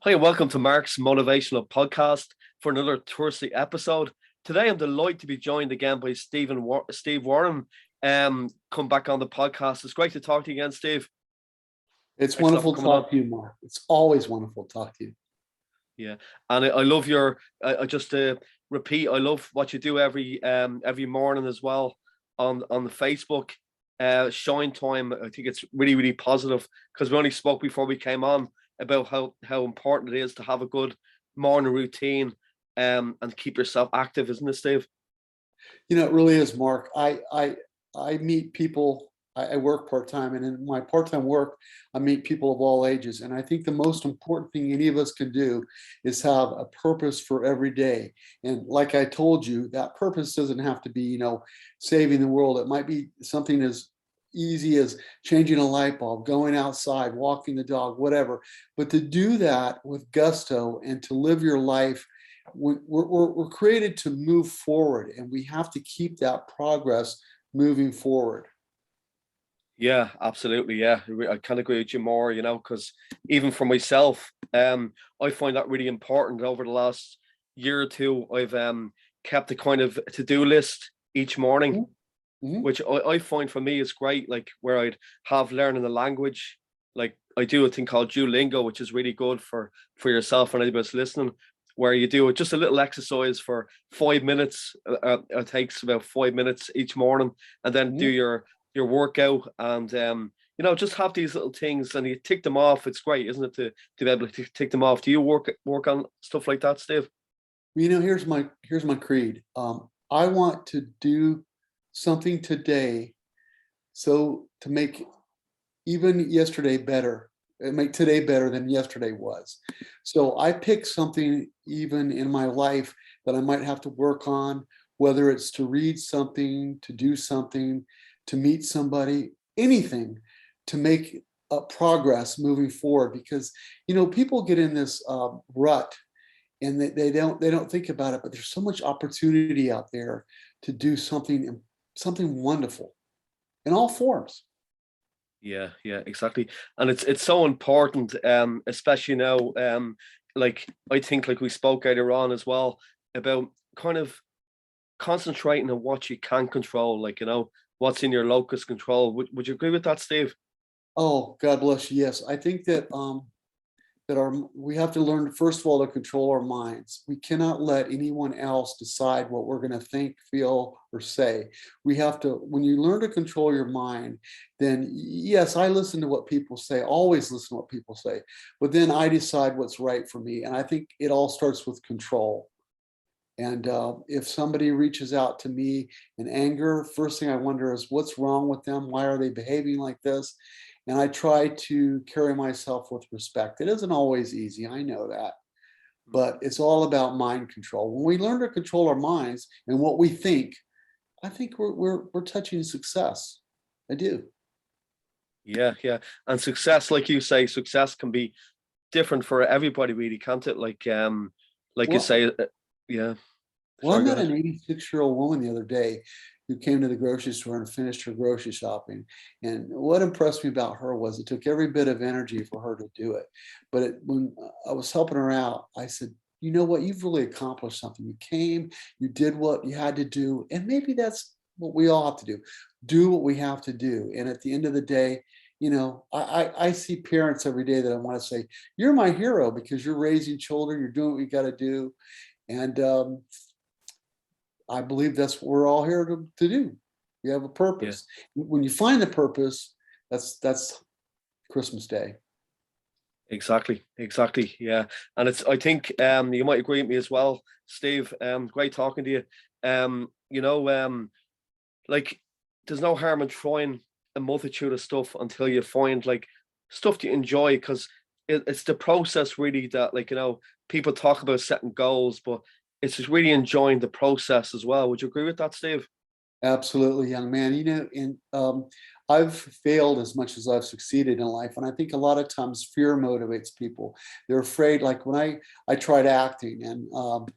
Hi, and welcome to Mark's Motivational Podcast for another Thursday episode. Today, I'm delighted to be joined again by Steve Warren. Come back on the podcast. It's great to talk to you again, Steve. It's Thanks a lot for wonderful to coming on. talk to you, Mark. It's always wonderful to talk to you. Yeah, and I love your. I just repeat. I love what you do every morning as well on the Facebook. Shine time. I think it's really positive because we only spoke before we came on about how important it is to have a good morning routine and keep yourself active, isn't it, Steve? It really is, Mark. I meet people. I work part-time, and in my part-time work, I meet people of all ages. And I think the most important thing any of us can do is have a purpose for every day. And like I told you, that purpose doesn't have to be, saving the world. It might be something as easy as changing a light bulb, going outside, walking the dog, whatever. But to do that with gusto and to live your life, we're created to move forward, and we have to keep that progress moving forward. Yeah, absolutely. Yeah, I can't agree with you more. Because even for myself, I find that really important. Over the last year or two, I've kept a kind of to-do list each morning, Mhm. which I find for me is great. Like where I'd have learning a language, like I do a thing called Duolingo, which is really good for yourself and anybody that's listening, where you do just a little exercise for 5 minutes. It takes about 5 minutes each morning, and then do Mhm. your workout and just have these little things and you tick them off. It's great, isn't it, to be able to tick them off? Do you work on stuff like that, Steve? Here's my creed. I want to do something today so to make even yesterday better, make today better than yesterday was. So I pick something even in my life that I might have to work on, whether it's to read something, to do something, to meet somebody, anything to make progress moving forward. Because people get in this rut, and they don't think about it, but there's so much opportunity out there to do something wonderful in all forms. Yeah, exactly. And it's so important, especially now, like I think like we spoke earlier on as well about kind of concentrating on what you can control, like what's in your locus control. Would you agree with that, Steve? Oh, God bless you. Yes, I think that we have to learn, first of all, to control our minds. We cannot let anyone else decide what we're going to think, feel, or say. We have to, when you learn to control your mind, then yes, I listen to what people say, always listen to what people say, but then I decide what's right for me. And I think it all starts with control. And if somebody reaches out to me in anger, first thing I wonder is what's wrong with them? Why are they behaving like this? And I try to carry myself with respect. It isn't always easy, I know that, but it's all about mind control. When we learn to control our minds and what we think, I think we're touching success. I do. Yeah. And success, like you say, success can be different for everybody, really, can't it? Like you Well, say, yeah. Well, I Sorry, go met ahead. an 86-year-old woman the other day who came to the grocery store and finished her grocery shopping. And what impressed me about her was it took every bit of energy for her to do it. But when I was helping her out, I said, you know what? You've really accomplished something. You came, you did what you had to do. And maybe that's what we all have to do. Do what we have to do. And at the end of the day, I see parents every day that I want to say, you're my hero because you're raising children, you're doing what you got to do. And I believe that's what we're all here to do. We have a Yeah. purpose. When you find the purpose, that's Christmas Day. Exactly. Yeah. And I think you might agree with me as well, Steve. Great talking to you. You know, like there's no harm in trying a multitude of stuff until you find like stuff that you enjoy, because it's the process really that, like, people talk about setting goals, but it's just really enjoying the process as well. Would you agree with that, Steve? Absolutely, young man. And I've failed as much as I've succeeded in life, and I think a lot of times fear motivates people. They're afraid. Like when I tried acting, and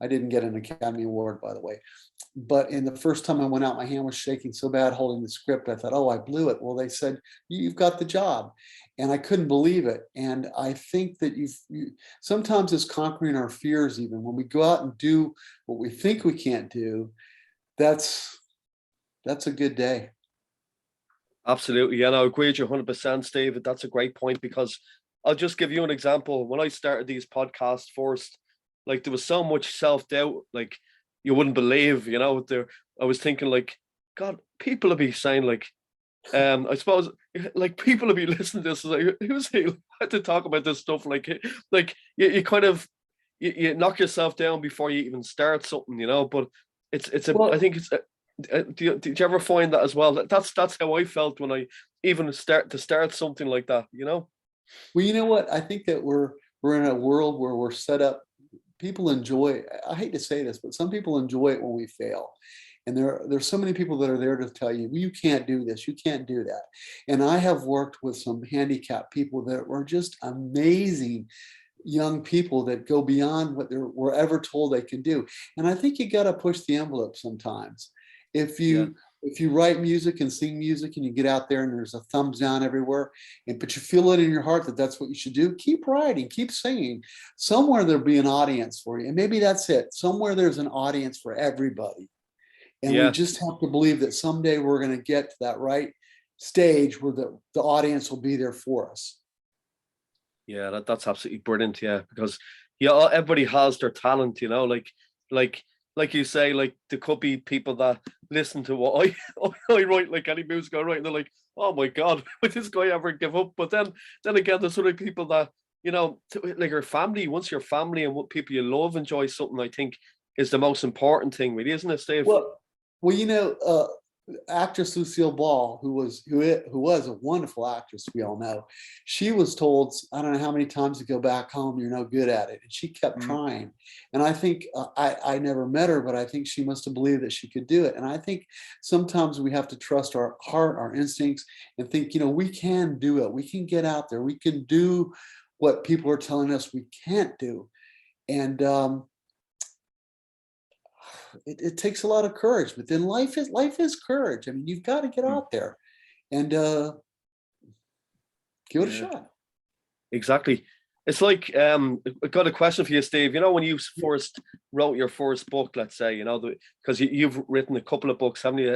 I didn't get an Academy Award, by the way. But in the first time I went out, my hand was shaking so bad holding the script. I thought, oh, I blew it. Well, they said, you've got the job. And I couldn't believe it. And I think that sometimes it's conquering our fears, even when we go out and do what we think we can't do. That's a good day. Absolutely. Yeah, no, I agree with you 100%, David. That's a great point, because I'll just give you an example. When I started these podcasts first, like there was so much self-doubt, like you wouldn't believe, I was thinking like, God, people will be saying like, I suppose like people will be listening to this, like, who's he to talk about this stuff? Like you kind of, you knock yourself down before you even start something, but I think it's, did you ever find that as well? That's how I felt when I even start something like that, Well, you know what? I think that we're in a world where we're set up. People enjoy, I hate to say this, but some people enjoy it when we fail. And there's so many people that are there to tell you, well, you can't do this, you can't do that. And I have worked with some handicapped people that were just amazing young people that go beyond what they were ever told they can do. And I think you got to push the envelope sometimes. If you write music and sing music and you get out there and there's a thumbs down everywhere, but you feel it in your heart that that's what you should do, keep writing, keep singing. Somewhere there'll be an audience for you. And maybe that's it. Somewhere there's an audience for everybody. And we just have to believe that someday we're going to get to that right stage where the audience will be there for us. Yeah, that's absolutely brilliant. Yeah, because everybody has their talent, like you say, like there could be people that listen to what I write, like any music I write, and they're like, oh my God, would this guy ever give up? But then again, there's other people that, like your family, once your family and what people you love enjoy something, I think is the most important thing, really, isn't it, Steve? Well, actress Lucille Ball, who was a wonderful actress, we all know, she was told, I don't know how many times to go back home, you're no good at it, and she kept trying. And I think I never met her, but I think she must have believed that she could do it. And I think sometimes we have to trust our heart, our instincts, and think, we can do it. We can get out there. We can do what people are telling us we can't do. And it takes a lot of courage, but then life is courage. I mean, you've got to get out there and give it a shot. Exactly. It's like, I got a question for you, Steve. When you first wrote your first book, let's say, because you've written a couple of books, haven't you?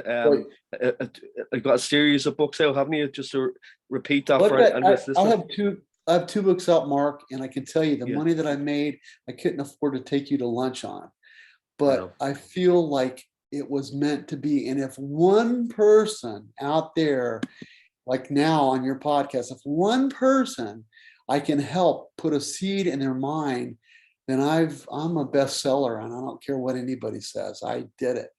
Got a series of books out, haven't you? Just to repeat that for I have two books out, Mark, and I can tell you the money that I made, I couldn't afford to take you to lunch on. But I feel like it was meant to be. And if one person out there, like now on your podcast, if one person I can help put a seed in their mind, then I'm a bestseller, and I don't care what anybody says. I did it.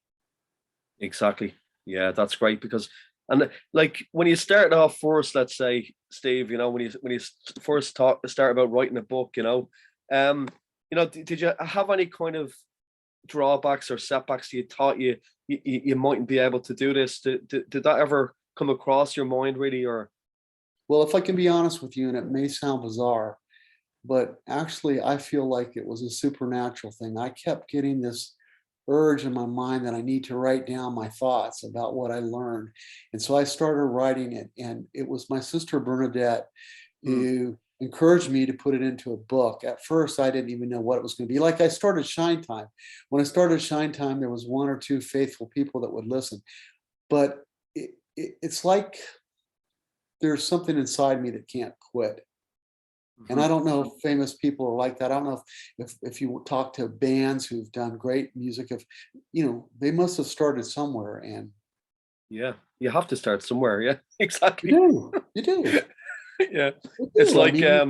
Exactly. Yeah, that's great, because and like when you start off first, let's say, Steve, when you first start about writing a book, did you have any kind of drawbacks or setbacks you thought you mightn't be able to do this? Did that ever come across your mind, really? Or well, if I can be honest with you, and it may sound bizarre, but actually I feel like it was a supernatural thing. I kept getting this urge in my mind that I need to write down my thoughts about what I learned, and so I started writing it. And it was my sister Bernadette who encouraged me to put it into a book. At first, I didn't even know what it was going to be. Like, I started Shine Time. When I started Shine Time, there was one or two faithful people that would listen. But it's like there's something inside me that can't quit. And I don't know if famous people are like that. I don't know if you talk to bands who've done great music, they must have started somewhere. And yeah, you have to start somewhere. Yeah, exactly. You do. Yeah, it's like yeah.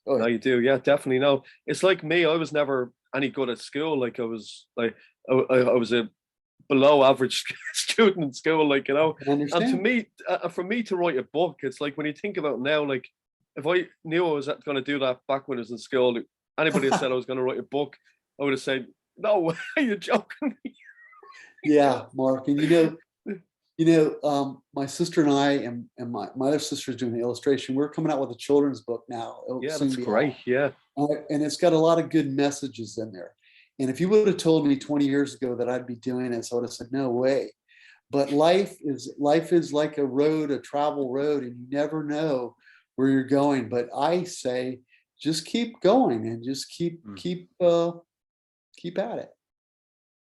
No, you do. Yeah, definitely. No, it's like me. I was never any good at school. Like I was a below average student in school. Like, and to me, for me to write a book, it's like when you think about it now, like if I knew I was going to do that back when I was in school, anybody that said I was going to write a book, I would have said, "No, are you joking?" Yeah, Mark, and my sister and I and my other sister is doing the illustration. We're coming out with a children's book now. Yeah, that's great. Yeah, and it's got a lot of good messages in there. And if you would have told me 20 years ago that I'd be doing this, I would have said, no way. But life is like a road, a travel road, and you never know where you're going. But I say, just keep going and just keep at it.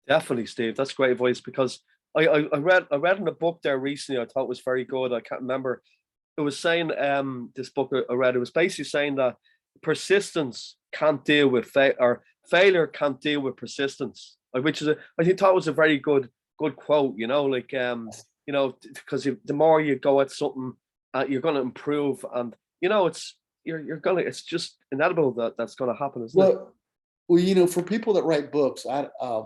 Definitely, Steve. That's great advice, because I read in a book there recently. I thought was very good. I can't remember. It was saying, this book I read, it was basically saying that persistence can't deal with or failure can't deal with persistence, which is I think thought was a very good quote. Like because the more you go at something, you're going to improve, and it's just inevitable that that's going to happen, isn't it? Well, for people that write books,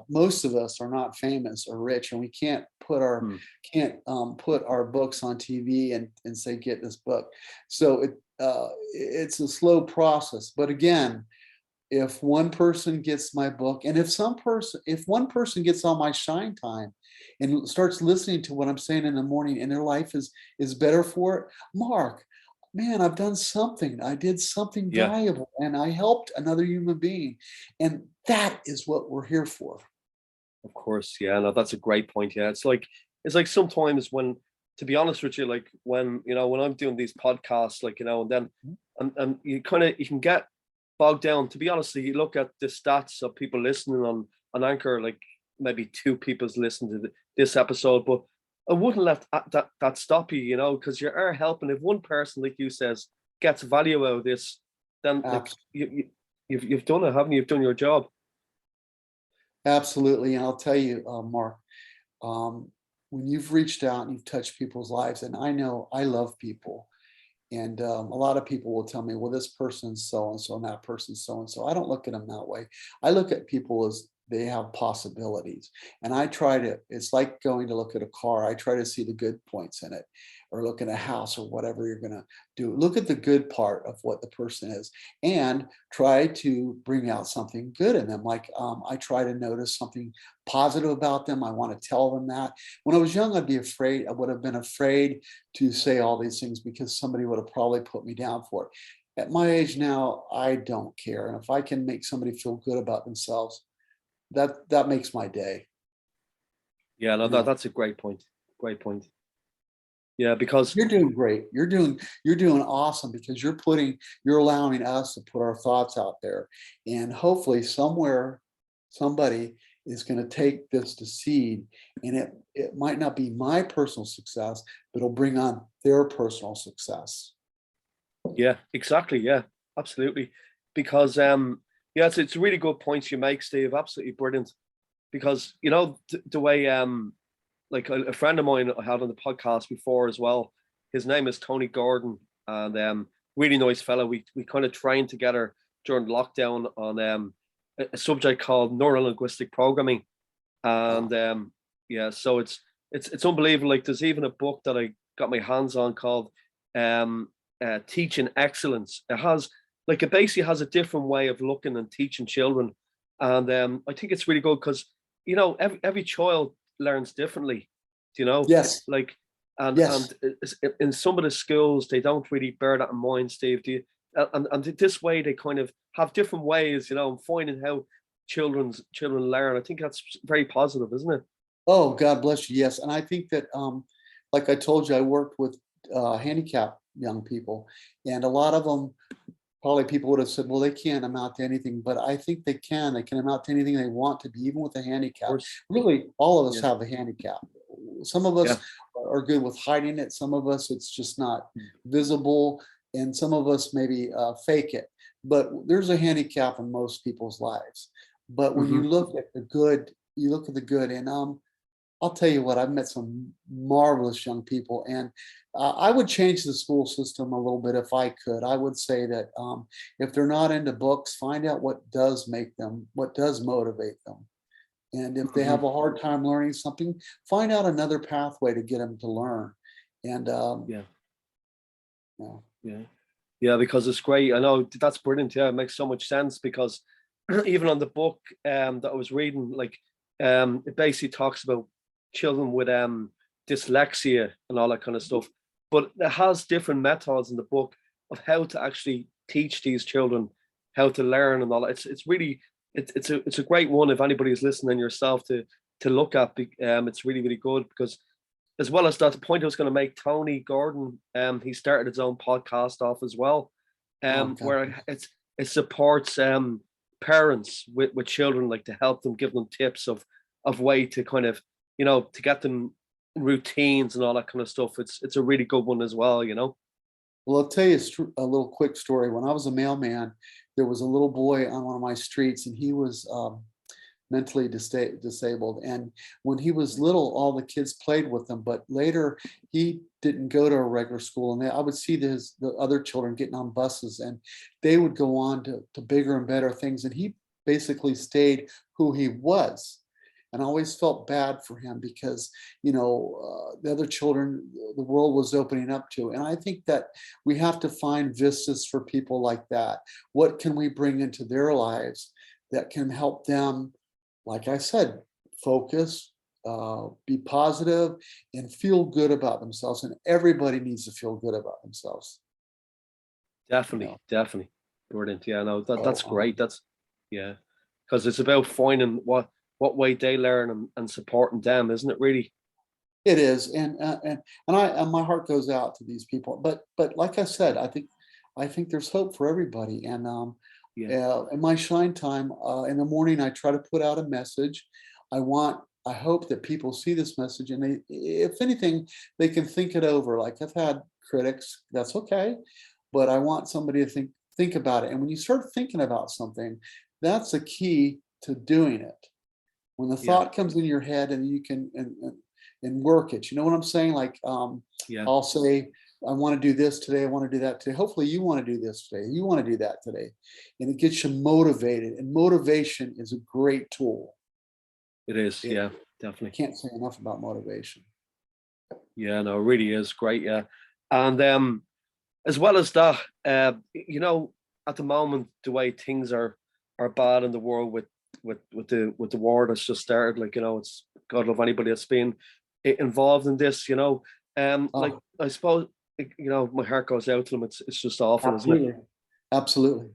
most of us are not famous or rich, and we can't put our books on TV and say, get this book. So it's a slow process. But again, if one person gets my book, and if one person gets on my shine time and starts listening to what I'm saying in the morning, and their life is better for it, Mark, man, I've done something. I did something Yeah, valuable, and I helped another human being. And that is what we're here for. of course. Yeah, no, that's a great point. Yeah, it's like sometimes when, to be honest with you, like when I'm doing these podcasts, and then and you can get bogged down. To be honest, you look at the stats of people listening on Anchor, like maybe two people's listened to this episode, but I wouldn't let that stop you, because you are helping. If one person, like you says, gets value out of this, then like you've done it, haven't you? You've done your job. Absolutely. And I'll tell you, Mark, when you've reached out and you've touched people's lives, and I know I love people, and a lot of people will tell me, well, this person's so and so, and that person's so and so. I don't look at them that way. I look at people as they have possibilities. And it's like going to look at a car. I try to see the good points in it, or look at a house, or whatever you're going to do. Look at the good part of what the person is, and try to bring out something good in them. Like I try to notice something positive about them. I want to tell them that. When I was young, I'd be afraid. I would have been afraid to say all these things because somebody would have probably put me down for it. At my age now, I don't care. And if I can make somebody feel good about themselves, that makes my day. Yeah, no, You know, that's a great point. Great point. Yeah, because you're doing great. You're doing awesome, because you're allowing us to put our thoughts out there, and hopefully somewhere somebody is going to take this to seed, and it might not be my personal success, but it'll bring on their personal success. yeah, exactly. Yeah, absolutely. Because yeah, it's really good points you make, Steve. Absolutely brilliant. Because the way like a friend of mine I had on the podcast before as well. His name is Tony Gordon, and really nice fellow. We kind of trained together during lockdown on a subject called neuro linguistic programming, Uh, and yeah, so it's unbelievable. Like there's even a book that I got my hands on called um, Teaching Excellence. It basically has a different way of looking and teaching children, and I think it's really good because every child learns differently. yes, Like and yes. in some of the schools they don't really bear that in mind, Steve. Do you? And this way they kind of have different ways, and finding how children learn. I think that's very positive, isn't it? Oh, God bless you. Yes. And I think that, like I told you, I worked with handicapped young people, and a lot of them, probably people would have said, well, they can't amount to anything, but I think they can. They can amount to anything they want to be, even with a Of handicap. course. Really, all of us Yeah. have a handicap. Some of us Yeah. are good with hiding it. Some of us, it's just not visible. And some of us maybe fake it. But there's a handicap in most people's lives. But when Hmm. you look at the good, you look at the good. And I'll tell you what, I've met some marvelous young people, and I would change the school system a little bit if I could. I would say that if they're not into books, find out what does motivate them. And if they have Hmm. a hard time learning something, find out another pathway to get them to learn. And Yeah. you know, Yeah. Yeah, because it's great. I know that's brilliant. Yeah, it makes so much sense because even on the book that I was reading, like it basically talks about children with dyslexia and all that kind of stuff. But it has different methods in the book of how to actually teach these children how to learn and all that. It's really it's a great one if anybody's listening yourself to look at. It's really, really good because as well as that, the point I was going to make, Tony Gordon, he started his own podcast off as well, Oh, where God. it supports parents with children, like to help them, give them tips of way to kind of, to get them routines and all that kind of stuff. It's a really good one as well, Well, I'll tell you a little quick story. When I was a mailman, there was a little boy on one of my streets, and he was mentally disabled. And when he was little, all the kids played with him. But later, he didn't go to a regular school, and I would see the other children getting on buses, and they would go on to bigger and better things. And he basically stayed who he was. And I always felt bad for him because, the other children, the world was opening up to. And I think that we have to find vistas for people like that. What can we bring into their lives that can help them, like I said, focus, be positive, and feel good about themselves? And everybody needs to feel good about themselves. Definitely, definitely. Brilliant. Yeah, no, that's So, great. Yeah, because it's about finding what way they learn and supporting them, isn't it? Really. it is, and my heart goes out to these people. But like I said, I think there's hope for everybody. And Yeah. in my shine time, in the morning, I try to put out a message. I hope that people see this message, and if anything, they can think it over. Like, I've had critics, that's okay, but I want somebody to think about it. And when you start thinking about something, that's the key to doing it. When the Yeah. thought comes in your head, and you can and work it. You know what I'm saying? Like, Yeah. I'll say, I want to do this today. I want to do that today. Hopefully you want to do this today. You want to do that today. And it gets you motivated. And motivation is a great tool. It is. It, Yeah. I Definitely. can't say enough about motivation. Yeah. No, it really is great. Yeah. And as well as that, at the moment, the way things are bad in the world with the war that's just started, like, it's God love anybody that's been involved in this, like, Oh, I suppose, my heart goes out to them. It's just awful, isn't it? absolutely. Absolutely.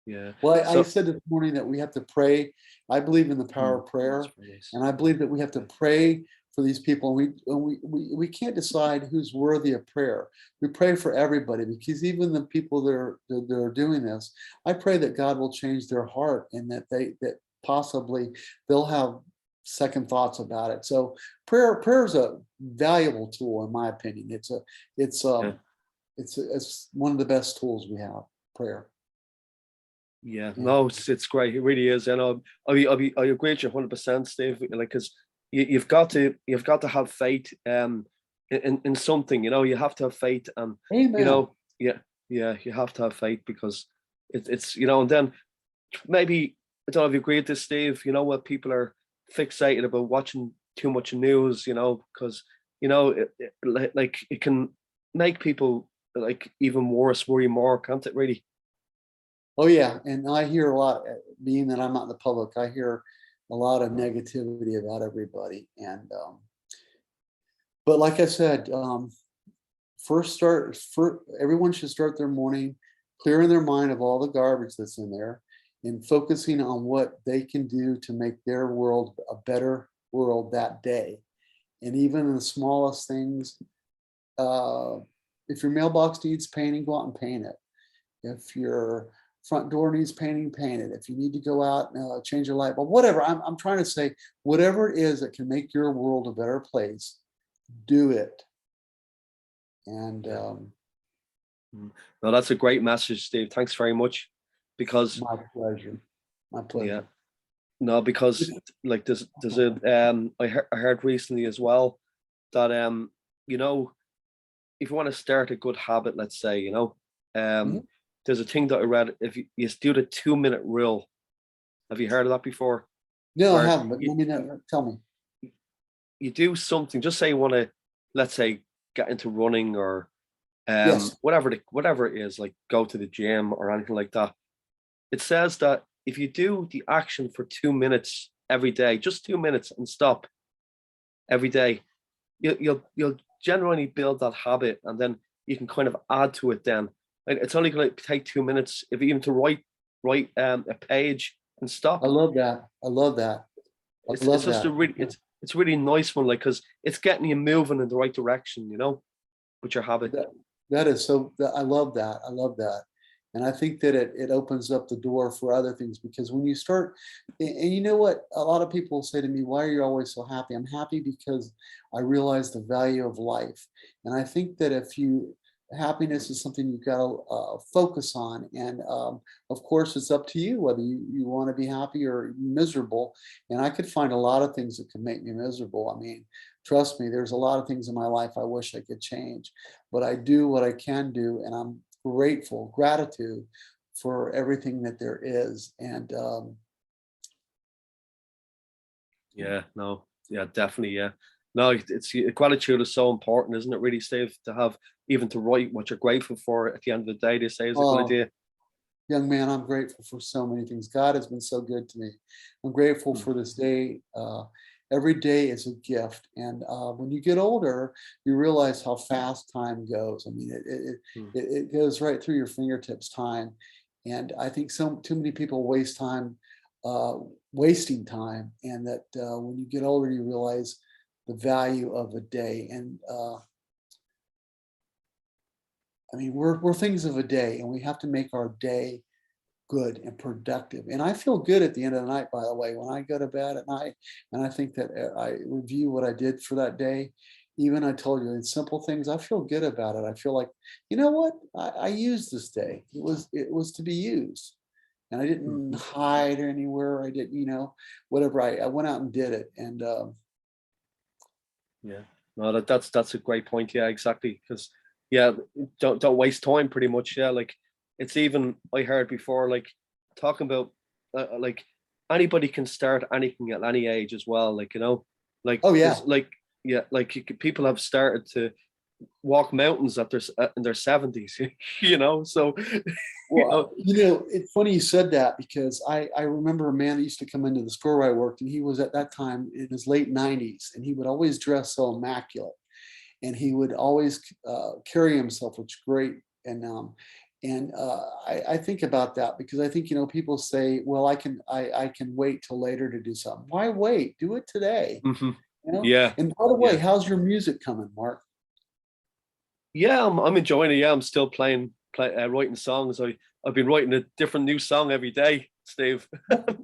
Yeah. Well, I So, said this morning that we have to pray. I believe in the power of that's prayer, very nice. and I believe that we have to pray for these people. We can't decide who's worthy of prayer. We pray for everybody, because even the people that are doing this, I pray that God will change their heart, and that possibly they'll have second thoughts about it. So prayer is a valuable tool, in my opinion. It's Yeah. it's one of the best tools we have. Prayer. Yeah, And no, it's great. It really is. And I agree with you 100%, Steve. Like, because you've got to have faith in something. You have to have faith, and amen. yeah, yeah, you have to have faith because it's. And then maybe, I don't know if you agree with this, Steve. What people are fixated about watching too much news. Because like it can make people like even worse, worry more, can't it? Really. Oh yeah, and I hear a lot. Being that I'm not in the public, I hear a lot of negativity about everybody. And but like I said, everyone should start their morning clearing their mind of all the garbage that's in there, and focusing on what they can do to make their world a better world that day. And even in the smallest things, uh, if your mailbox needs painting, go out and paint it. If your front door needs painting, paint it. If you need to go out and change your light bulb, whatever. I'm trying to say, whatever it is that can make your world a better place, do it. And Yeah. No, that's a great message, Steve. Thanks very much. Because my pleasure. My yeah, pleasure. no, because like there's a I heard recently as well that you know if you want to start a good habit, let's say, Mhm. there's a thing that I read. If you do the 2 minute rule, have you heard of that before? No, I Where haven't, but let me know. Tell me. you do something, just say you want to, let's say, get into running or Yes. whatever it is, like go to the gym or anything like that. It says that if you do the action for 2 minutes every day, just 2 minutes, and stop every day, you'll generally build that habit, and then you can kind of add to it. Then, like, it's only going to take 2 minutes, if even to write a page and I stop. love that. I love that. I It's love just a that. really it's really nice one, like, because it's getting you moving in the right direction, with your habit. That that is so I love that. I love that. And I think that it opens up the door for other things because when you start and you know what? A lot of people say to me, "Why are you always so happy?" I'm happy because I realize the value of life. And I think that if you happiness is something you've got to focus on. And of course, it's up to you whether you want to be happy or miserable. And I could find a lot of things that could make me miserable. I mean, trust me, there's a lot of things in my life I wish I could change, but I do what I can do, and I'm gratitude for everything that there is. And Yeah, no, yeah, definitely, yeah. No, it's gratitude is so important, isn't it? Really, Steve, to have even to write what you're grateful for at the end of the day. They say is a good oh, idea. young man, I'm grateful for so many things. God has been so good to me. I'm grateful Mm, for this day. Every day is a gift, and when you get older, you realize how fast time goes. I mean, mm. it goes right through your fingertips. Time, and I think too many people waste time, uh, wasting time, and that when you get older, you realize the value of a day. And I mean, we're things of a day, and we have to make our day good and productive. And I feel good at the end of the night, by the way, when I go to bed at night and I think that I review what I did for that day. Even I told you in simple things, I feel good about it. I feel like, you know what? I used this day. It was to be used. And I didn't Mhm. hide anywhere. I didn't, whatever. I went out and did it. And Yeah, no, that's a great point. Yeah, exactly. Because yeah, don't waste time. Pretty much. Yeah, like it's even I heard before, like talking about like anybody can start anything at any age as well. Like like oh yeah. there's like yeah, like people have started to walk mountains at in their 70s. So you know, Well, it's funny you said that because I remember a man that used to come into the store where I worked, and he was at that time in his late 90s, and he would always dress so immaculate, and he would always carry himself, which is great. And I think about that because I think people say, "Well, I can wait till later to do something." Why wait? Do it today. mhm. You know. Yeah, And by the way, yeah. how's your music coming, Mark? Yeah, I'm enjoying it. Yeah, I'm still writing songs. I've been writing a different new song every day, Steve.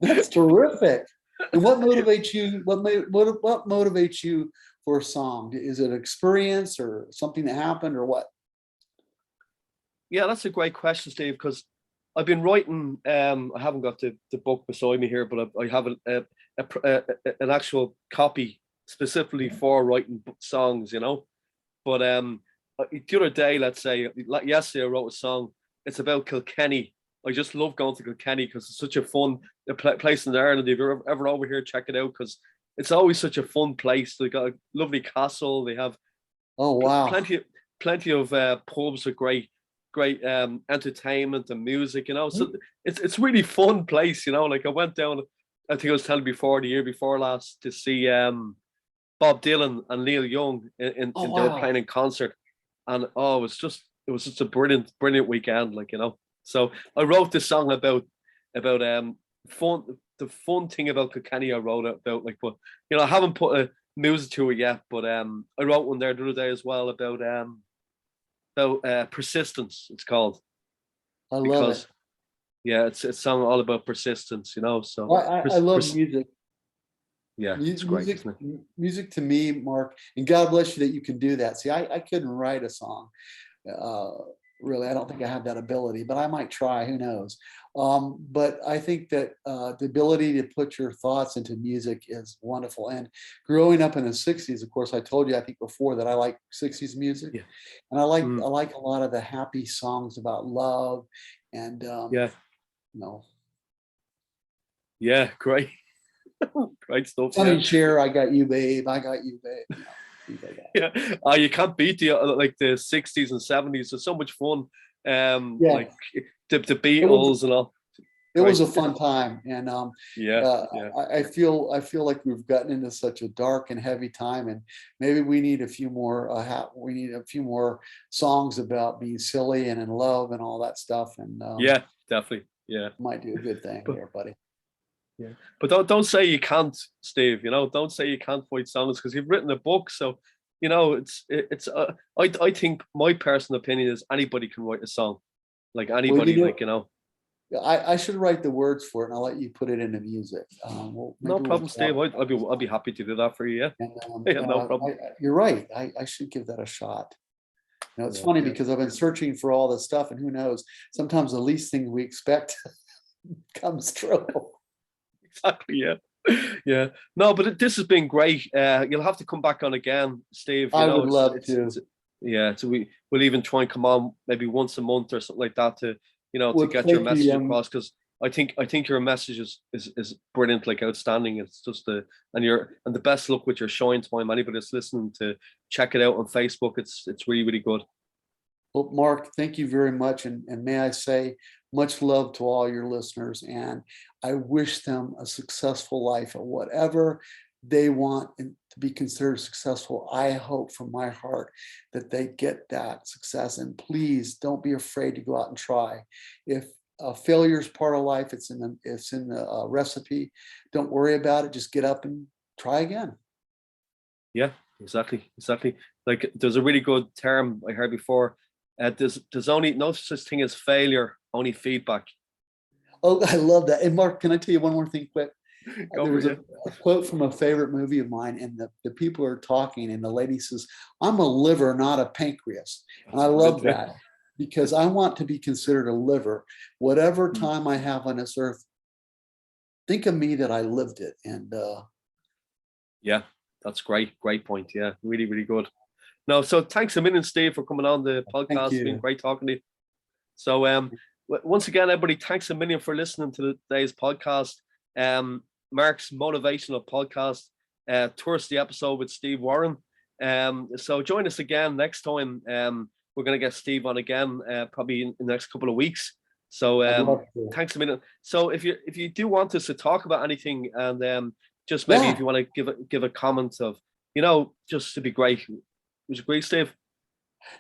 That's terrific. And what motivates you? What motivates you for a song? Is it experience or something that happened or what? Yeah, that's a great question, Steve, because I've been writing. I haven't got the book beside me here, but I have an actual copy specifically for writing songs. But the other day, let's say, like yesterday, I wrote a song. It's about Kilkenny. I just love going to Kilkenny because it's such a fun place in Ireland. If you're ever over here, check it out because it's always such a fun place. They got a lovely castle. They have Oh wow. plenty of pubs with great entertainment and music. So it's really fun place. Like I went down. I think I was telling you before the year before last to see Bob Dylan and Neil Young Oh they were wow. playing in concert, and it was just a brilliant weekend. So I wrote this song about fun the fun thing about Kilkenny. I wrote about but I haven't put a music to it yet, but I wrote one there the other day as well about persistence. It's called I love it. because yeah, it's a song all about persistence. So Well, I love music. yeah, it's great, Music, isn't it? music to me, Mark, and God bless you that you can do that. See, I couldn't write a song. Uh, really, I don't think I have that ability, but I might try. Who knows? But I think that the ability to put your thoughts into music is wonderful. And growing up in the '60s, of course, I told you I think before that I like '60s music, Yeah, and I like mm, I like a lot of the happy songs about love and yeah, you know, yeah, great, great stuff. Yeah. Sonny Cher, I got you, babe. I got you, babe. Things like that. Yeah, you can't beat the 60s and 70s. It's so much fun. Yeah, Like the it was Beatles and all. it was Great. a fun time, and Yeah, yeah, I feel like we've gotten into such a dark and heavy time, and maybe we need a few more. We need a few more songs about being silly and in love and all that stuff, and yeah, definitely. Yeah, might do a good thing but there, buddy. Yeah, but don't say you can't, Steve. You know, don't say you can't write songs because you've written a book. So, you know, it's. I think my personal opinion is anybody can write a song, like Well, anybody, like you know. I should write the words for it, and I'll let you put it into music. Well, No maybe we'll problem, chat. Steve. I'll be happy to do that for you. Yeah, And, yeah, no problem. you're right. I should give that a shot. You know, it's Yeah, funny yeah, because I've been searching for all this stuff, and who knows? Sometimes the least thing we expect comes true. exactly. Yeah, yeah. No, but this has been great. You'll have to come back on again, Steve. You I know, would love to. it's yeah. So we'll even try and come on maybe once a month or something like that to to Well, get your thank you. message across because. I think your message is brilliant, like outstanding. It's just and the best luck with your showing time. Anybody that's listening to check it out on Facebook. It's really, really good. Well, Mark, thank you very much. And may I say much love to all your listeners. And I wish them a successful life at whatever they want to be considered successful. I hope from my heart that they get that success. And please don't be afraid to go out and try. If failure is part of life, it's in the recipe. Don't worry about it. Just get up and try again. Yeah, exactly. Like there's a really good term I heard before. There's only no such thing as failure, only feedback. Oh, I love that. And Mark, can I tell you one more thing quick? Go There for was it. a quote from a favorite movie of mine, and the people are talking, and the lady says, "I'm a liver, not a pancreas." And I That's love brilliant. that because I want to be considered a liver. Whatever Mm. time I have on this earth, think of me that I lived it. And Yeah, that's great. Great point. Yeah, really, really good. No, so thanks a million, Steve, for coming on the thank podcast. It's been you. great talking to you. So once again, everybody, thanks a million for listening to today's podcast. Mark's motivational podcast, touristy episode with Steve Warren. So join us again next time. We're gonna get Steve on again, probably in the next couple of weeks. So I'd love to. thanks a million. So if you do want us to talk about anything, and just maybe if Yeah. you want to give a comment of, just to be great. Would you agree, Steve?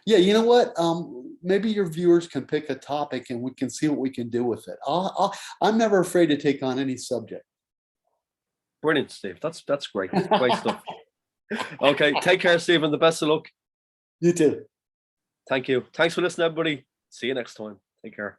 Yeah, you know what? Maybe your viewers can pick a topic and we can see what we can do with it. I'm never afraid to take on any subject. Brilliant, Steve. That's great. Great stuff. Okay, take care, Steve, and the best of luck. You too. Thank you. Thanks for listening, everybody. See you next time. Take care.